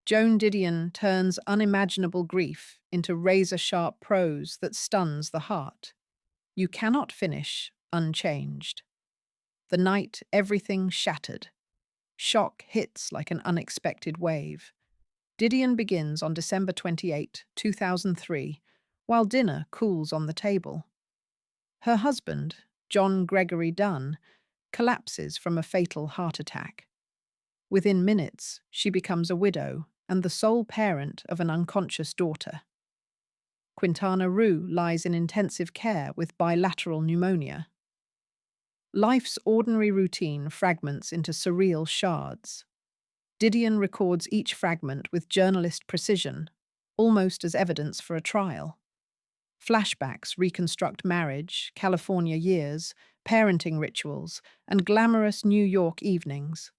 Joan Didion turns unimaginable grief into razor-sharp prose that stuns the heart. You cannot finish unchanged. The night everything shattered. Shock hits like an unexpected wave. Didion begins on December 28, 2003, while dinner cools on the table. Her husband, John Gregory Dunn, collapses from a fatal heart attack. Within minutes, she becomes a widow and the sole parent of an unconscious daughter. Quintana Roo lies in intensive care with bilateral pneumonia. Life's ordinary routine fragments into surreal shards. Didion records each fragment with journalist precision, almost as evidence for a trial. Flashbacks reconstruct marriage, California years, parenting rituals, and glamorous New York evenings.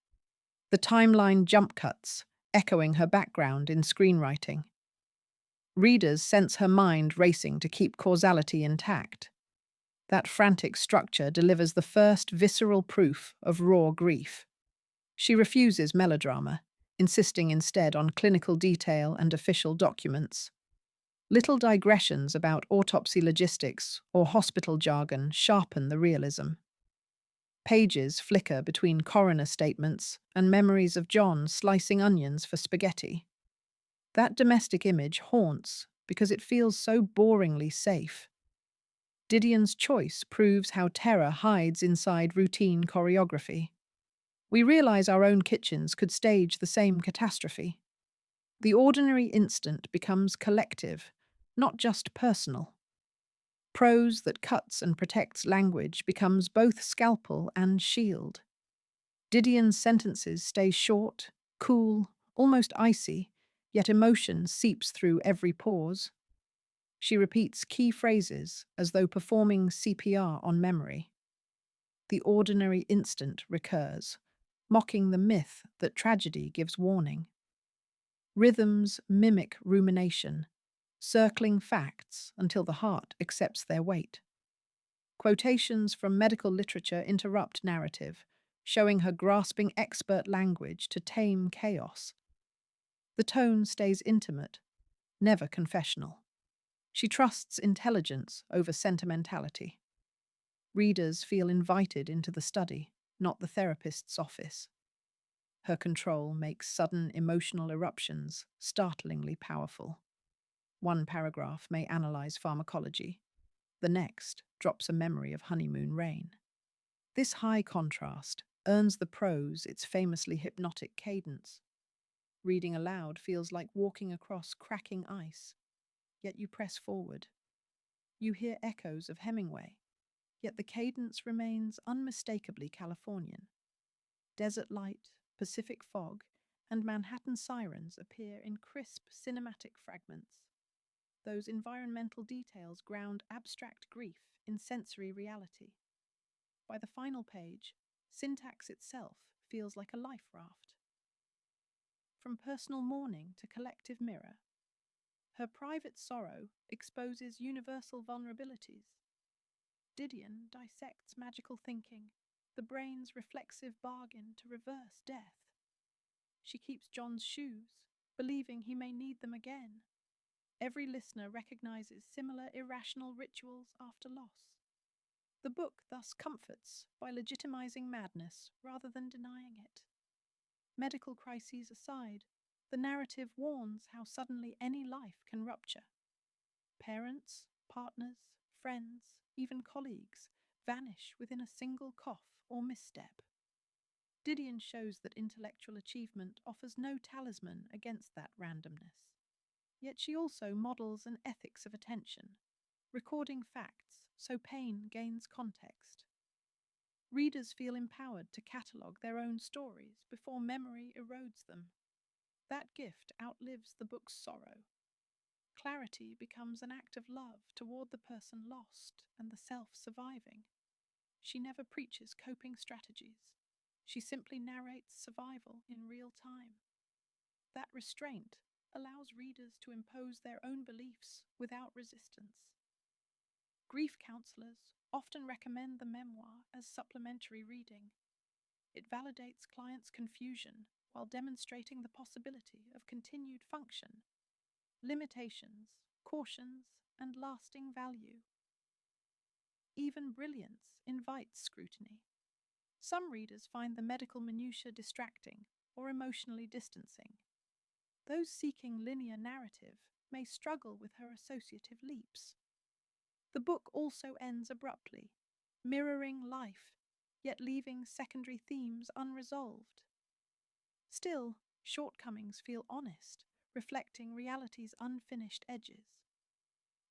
The timeline jump cuts, echoing her background in screenwriting. Readers sense her mind racing to keep causality intact. That frantic structure delivers the first visceral proof of raw grief. She refuses melodrama, insisting instead on clinical detail and official documents. Little digressions about autopsy logistics or hospital jargon sharpen the realism. Pages flicker between coroner statements and memories of John slicing onions for spaghetti. That domestic image haunts because it feels so boringly safe. Didion's choice proves how terror hides inside routine choreography. We realize our own kitchens could stage the same catastrophe. The ordinary instant becomes collective, not just personal. Prose that cuts and protects language becomes both scalpel and shield. Didion's sentences stay short, cool, almost icy, yet emotion seeps through every pause. She repeats key phrases as though performing CPR on memory. The ordinary instant recurs, mocking the myth that tragedy gives warning. Rhythms mimic rumination, circling facts until the heart accepts their weight. Quotations from medical literature interrupt narrative, showing her grasping expert language to tame chaos. The tone stays intimate, never confessional. She trusts intelligence over sentimentality. Readers feel invited into the study, not the therapist's office. Her control makes sudden emotional eruptions startlingly powerful. One paragraph may analyze pharmacology. The next drops a memory of honeymoon rain. This high contrast earns the prose its famously hypnotic cadence. Reading aloud feels like walking across cracking ice, yet you press forward. You hear echoes of Hemingway, yet the cadence remains unmistakably Californian. Desert light, Pacific fog, and Manhattan sirens appear in crisp cinematic fragments. Those environmental details ground abstract grief in sensory reality. By the final page, syntax itself feels like a life raft. From personal mourning to collective mirror, her private sorrow exposes universal vulnerabilities. Didion dissects magical thinking, the brain's reflexive bargain to reverse death. She keeps John's shoes, believing he may need them again. Every listener recognizes similar irrational rituals after loss. The book thus comforts by legitimizing madness rather than denying it. Medical crises aside, the narrative warns how suddenly any life can rupture. Parents, partners, friends, even colleagues vanish within a single cough or misstep. Didion shows that intellectual achievement offers no talisman against that randomness. Yet she also models an ethics of attention, recording facts so pain gains context. Readers feel empowered to catalogue their own stories before memory erodes them. That gift outlives the book's sorrow. Clarity becomes an act of love toward the person lost and the self surviving. She never preaches coping strategies. She simply narrates survival in real time. That restraint allows readers to impose their own beliefs without resistance. Grief counselors often recommend the memoir as supplementary reading. It validates clients' confusion while demonstrating the possibility of continued function, limitations, cautions, and lasting value. Even brilliance invites scrutiny. Some readers find the medical minutiae distracting or emotionally distancing. Those seeking linear narrative may struggle with her associative leaps. The book also ends abruptly, mirroring life, yet leaving secondary themes unresolved. Still, shortcomings feel honest, reflecting reality's unfinished edges.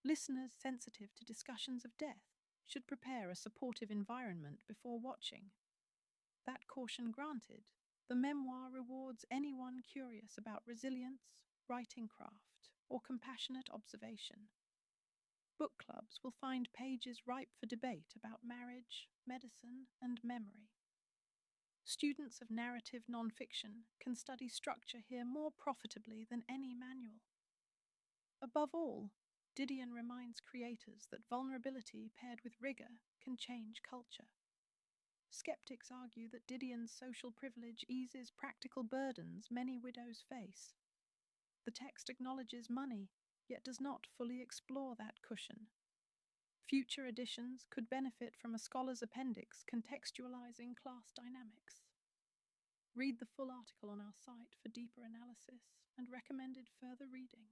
Listeners sensitive to discussions of death should prepare a supportive environment before watching. That caution granted, the memoir rewards anyone curious about resilience, writing craft, or compassionate observation. Book clubs will find pages ripe for debate about marriage, medicine, and memory. Students of narrative nonfiction can study structure here more profitably than any manual. Above all, Didion reminds creators that vulnerability paired with rigor can change culture. Skeptics argue that Didion's social privilege eases practical burdens many widows face. The text acknowledges money, yet does not fully explore that cushion. Future editions could benefit from a scholar's appendix contextualizing class dynamics. Read the full article on our site for deeper analysis and recommended further reading.